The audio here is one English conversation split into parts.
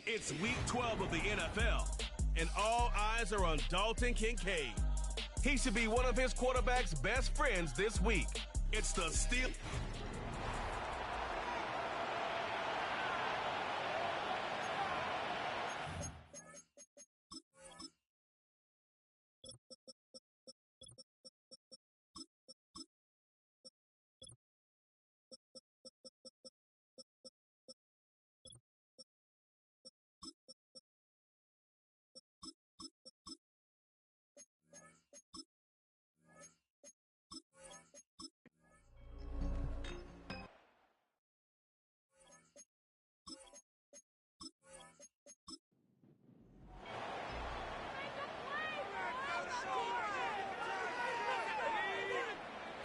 It's week 12 of the NFL, and all eyes are on Dalton Kincaid. He should be one of his quarterback's best friends this week. It's the Steel.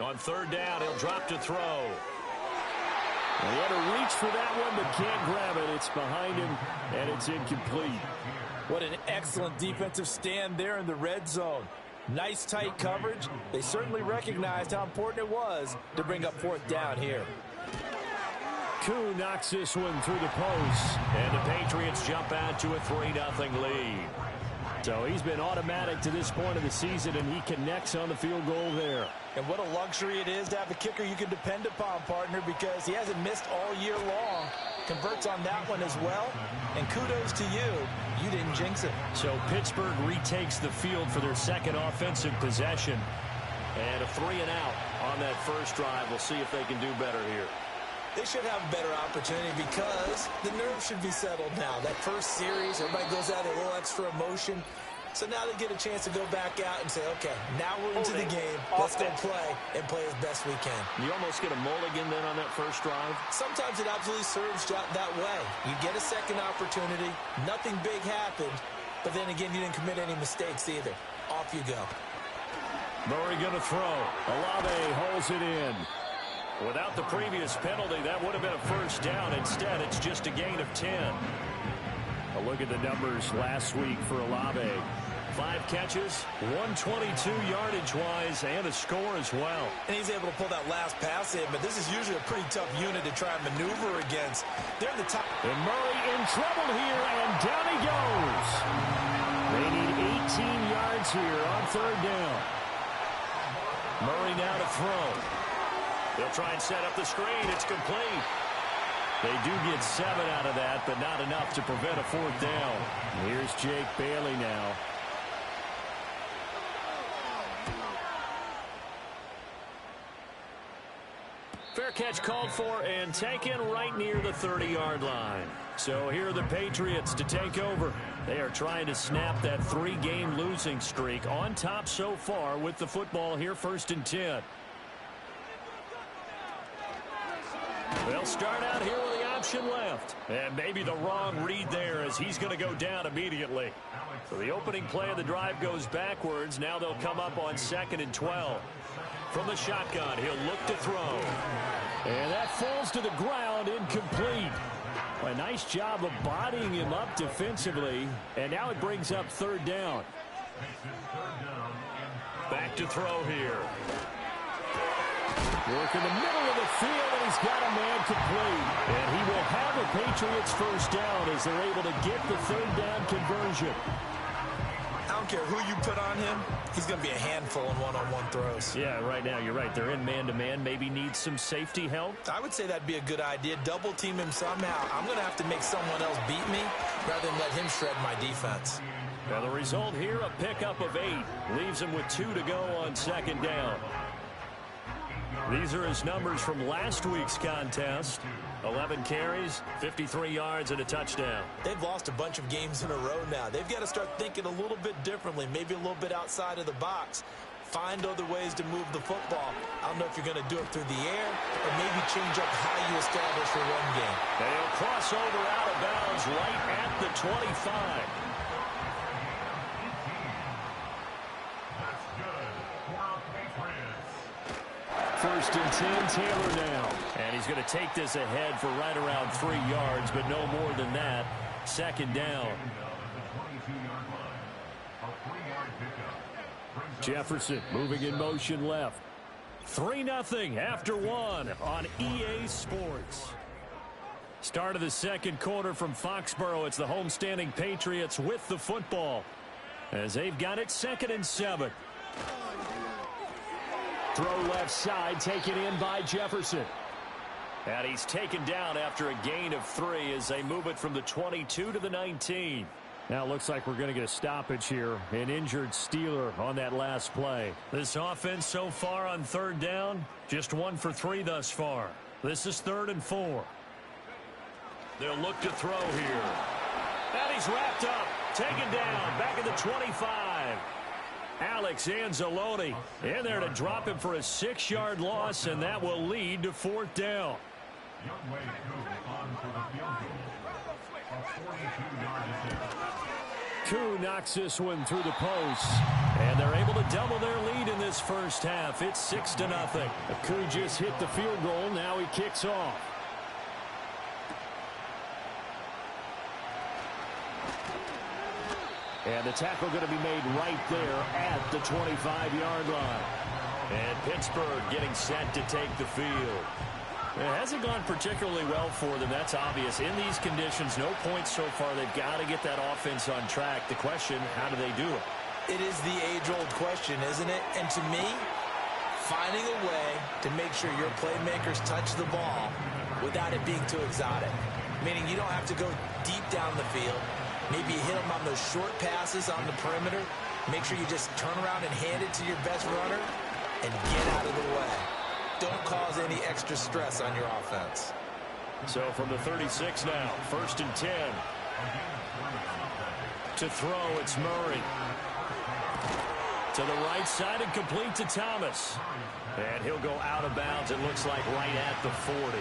On third down, he'll drop to throw. He had to reach for that one, but can't grab it. It's behind him, and it's incomplete. What an excellent defensive stand there in the red zone. Nice tight coverage. They certainly recognized how important it was to bring up fourth down here. Koo knocks this one through the post. And the Patriots jump out to a 3-0 lead. So he's been automatic to this point of the season, and he connects on the field goal there. And what a luxury it is to have a kicker you can depend upon, partner, because he hasn't missed all year long. Converts on that one as well. And kudos to you. You didn't jinx it. So Pittsburgh retakes the field for their second offensive possession. And a 3-and-out on that first drive. We'll see if they can do better here. They should have a better opportunity because the nerves should be settled now. That first series, everybody goes out a little extra emotion. So now they get a chance to go back out and say, okay, now we're into the game. Let's go play and play as best we can. You almost get a mulligan then on that first drive? Sometimes it absolutely serves that way. You get a second opportunity. Nothing big happened. But then again, you didn't commit any mistakes either. Off you go. Murray going to throw. Olave holds it in. Without the previous penalty, that would have been a first down. Instead, it's just a gain of 10. A look at the numbers last week for Olave. 5 catches, 122 yardage-wise, and a score as well. And he's able to pull that last pass in, but this is usually a pretty tough unit to try and maneuver against. They're in the top. And Murray in trouble here, and down he goes. They need 18 yards here on third down. Murray now to throw. They'll try and set up the screen. It's complete. They do get 7 out of that, but not enough to prevent a fourth down. Here's Jake Bailey now. Fair catch called for and taken right near the 30-yard line. So here are the Patriots to take over. They are trying to snap that 3-game losing streak on top so far with the football here, 1st and 10. They'll start out here with the option left. And maybe the wrong read there as he's going to go down immediately. So the opening play of the drive goes backwards. Now they'll come up on 2nd and 12. From the shotgun, he'll look to throw. And that falls to the ground, incomplete. A nice job of bodying him up defensively. And now it brings up third down. Back to throw here. Work in the middle of the field, and he's got a man complete. And he will have a Patriots first down as they're able to get the third down conversion. I don't care who you put on him. He's going to be a handful in one-on-one throws. Yeah, right now you're right. They're in man-to-man. Maybe need some safety help. I would say that'd be a good idea. Double team him somehow. I'm going to have to make someone else beat me rather than let him shred my defense. Now the result here, a pickup of 8. Leaves him with 2 to go on 2nd down. These are his numbers from last week's contest. 11 carries, 53 yards, and a touchdown. They've lost a bunch of games in a row now. They've got to start thinking a little bit differently, maybe a little bit outside of the box. Find other ways to move the football. I don't know if you're going to do it through the air or maybe change up how you establish your run game. They'll cross over out of bounds right at the 25. 1st and 10, Taylor now. And he's going to take this ahead for right around 3 yards, but no more than that. 2nd down. Jefferson moving in motion left. 3-0 after 1 on EA Sports. Start of the second quarter from Foxborough. It's the homestanding Patriots with the football as they've got it 2nd and 7. Throw left side, taken in by Jefferson. And he's taken down after a gain of 3 as they move it from the 22 to the 19. Now it looks like we're going to get a stoppage here. An injured Steeler on that last play. This offense so far on 3rd down, just 1 for 3 thus far. This is 3rd and 4. They'll look to throw here. And he's wrapped up, taken down, back at the 25. Alex Anzalone in there to drop him for a 6-yard loss, and that will lead to 4th down. Koo knocks this one through the post, and they're able to double their lead in this first half. It's 6-0. Koo just hit the field goal. Now he kicks off. And the tackle going to be made right there at the 25-yard line. And Pittsburgh getting set to take the field. It hasn't gone particularly well for them. That's obvious. In these conditions, no points so far. They've got to get that offense on track. The question, how do they do it? It is the age-old question, isn't it? And to me, finding a way to make sure your playmakers touch the ball without it being too exotic. Meaning you don't have to go deep down the field. Maybe you hit them on those short passes on the perimeter. Make sure you just turn around and hand it to your best runner and get out of the way. Don't cause any extra stress on your offense. So from the 36 now, 1st and 10. To throw, it's Murray. To the right side and complete to Thomas. And he'll go out of bounds, it looks like, right at the 40.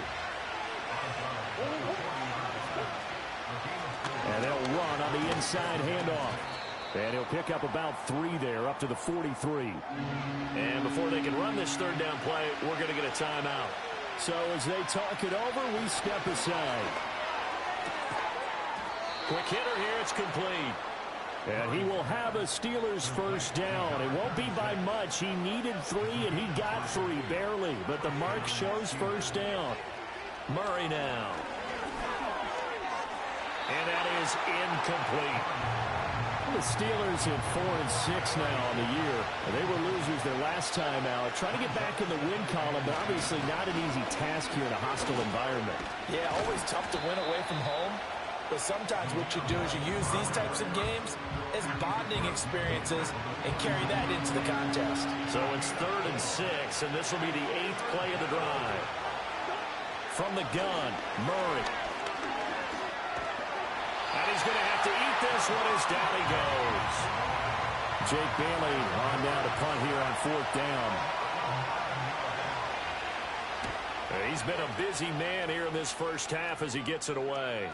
And they'll run on the inside handoff. And he'll pick up about 3 there, up to the 43. And before they can run this 3rd down play, we're going to get a timeout. So as they talk it over, we step aside. Quick hitter here, it's complete. And he will have a Steelers 1st down. It won't be by much. He needed 3, and he got 3, barely. But the mark shows 1st down. Murray now. And that is incomplete. The Steelers at 4-6 now on the year. They were losers their last time out. Trying to get back in the win column, but obviously not an easy task here in a hostile environment. Yeah, always tough to win away from home. But sometimes what you do is you use these types of games as bonding experiences and carry that into the contest. So it's 3rd and 6, and this will be the 8th play of the drive. From the gun, Murray. And he's going to have to eat this one as down he goes. Jake Bailey on down to punt here on 4th down. He's been a busy man here in this first half as he gets it away.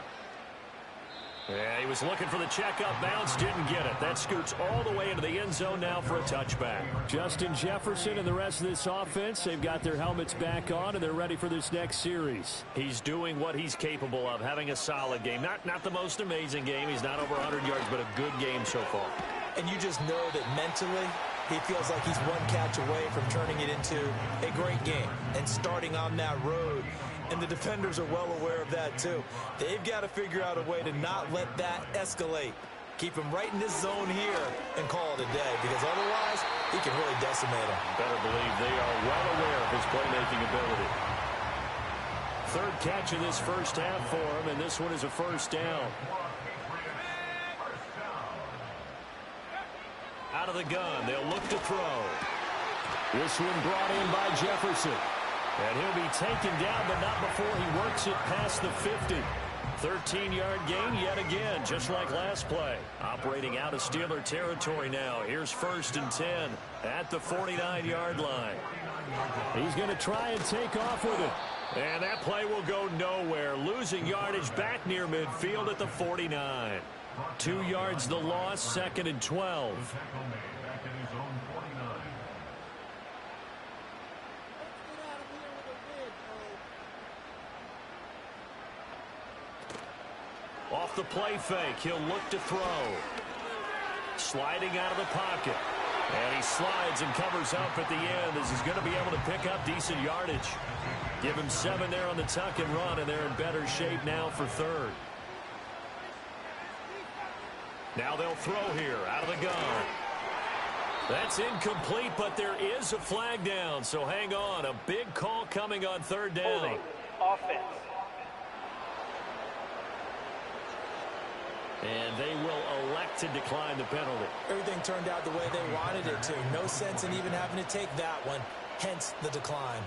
Yeah, he was looking for the checkup bounce, didn't get it. That scoots all the way into the end zone now for a touchback. Justin Jefferson and the rest of this offense, they've got their helmets back on, and they're ready for this next series. He's doing what he's capable of, having a solid game. Not the most amazing game. He's not over 100 yards, but a good game so far. And you just know that mentally, he feels like he's one catch away from turning it into a great game and starting on that road. And the defenders are well aware of that, too. They've got to figure out a way to not let that escalate. Keep him right in this zone here and call it a day, because otherwise, he can really decimate him. Better believe they are well aware of his playmaking ability. 3rd catch of this first half for him, and this one is a 1st down. Out of the gun, they'll look to throw. This one brought in by Jefferson. And he'll be taken down, but not before he works it past the 50. 13-yard gain yet again, just like last play. Operating out of Steeler territory now. Here's 1st and 10 at the 49-yard line. He's going to try and take off with it. And that play will go nowhere. Losing yardage back near midfield at the 49. 2 yards the loss, 2nd and 12. Off the play fake, he'll look to throw. Sliding out of the pocket. And he slides and covers up at the end as he's going to be able to pick up decent yardage. Give him 7 there on the tuck and run, and they're in better shape now for third. Now they'll throw here out of the gun. That's incomplete, but there is a flag down, so hang on. A big call coming on third down. Holding. Offense. And they will elect to decline the penalty. Everything turned out the way they wanted it to. No sense in even having to take that one, hence the decline.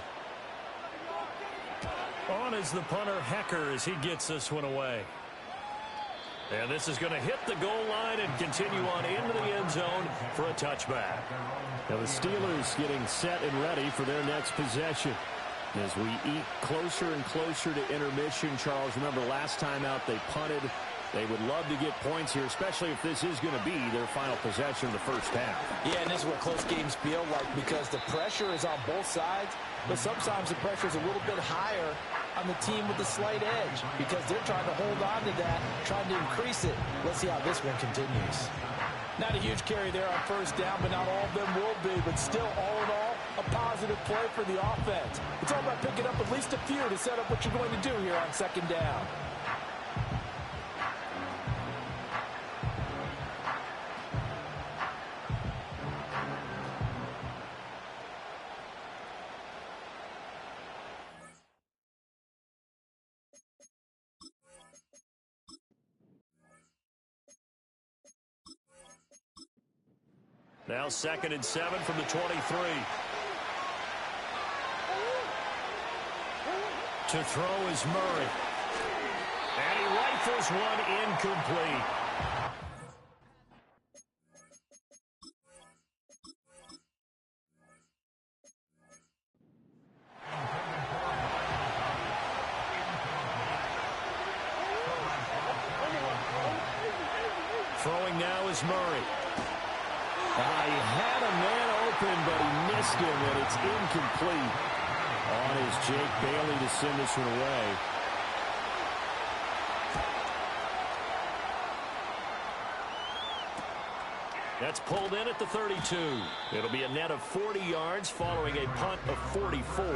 On is the punter, Hecker, as he gets this one away. And this is going to hit the goal line and continue on into the end zone for a touchback. Now the Steelers getting set and ready for their next possession. As we eat closer and closer to intermission, Charles, remember last time out they punted. They would love to get points here, especially if this is going to be their final possession of the first half. Yeah, and this is what close games feel like because the pressure is on both sides, but sometimes the pressure is a little bit higher on the team with the slight edge because they're trying to hold on to that, trying to increase it. Let's see how this one continues. Not a huge carry there on first down, but not all of them will be. But still, all in all, a positive play for the offense. It's all about picking up at least a few to set up what you're going to do here on second down. Now 2nd and 7 from the 23. To throw is Murray. And he rifles one incomplete. Throwing now is Murray. He had a man open, but he missed him, and it's incomplete. On is Jake Bailey to send this one away. That's pulled in at the 32. It'll be a net of 40 yards following a punt of 44.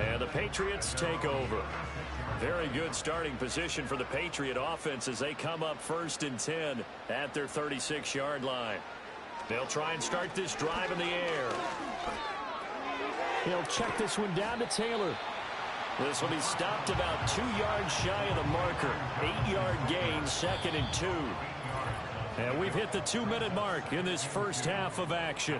And the Patriots take over. Very good starting position for the Patriot offense as they come up 1st and 10 at their 36-yard line. They'll try and start this drive in the air. He'll check this one down to Taylor. This will be stopped about 2 yards shy of the marker. 8-yard gain, 2nd and 2. And we've hit the 2-minute mark in this first half of action.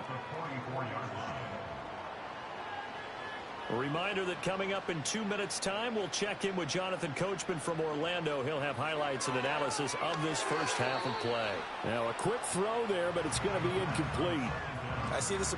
A reminder that coming up in 2 minutes' time, we'll check in with Jonathan Coachman from Orlando. He'll have highlights and analysis of this first half of play. Now, a quick throw there, but it's going to be incomplete. I see this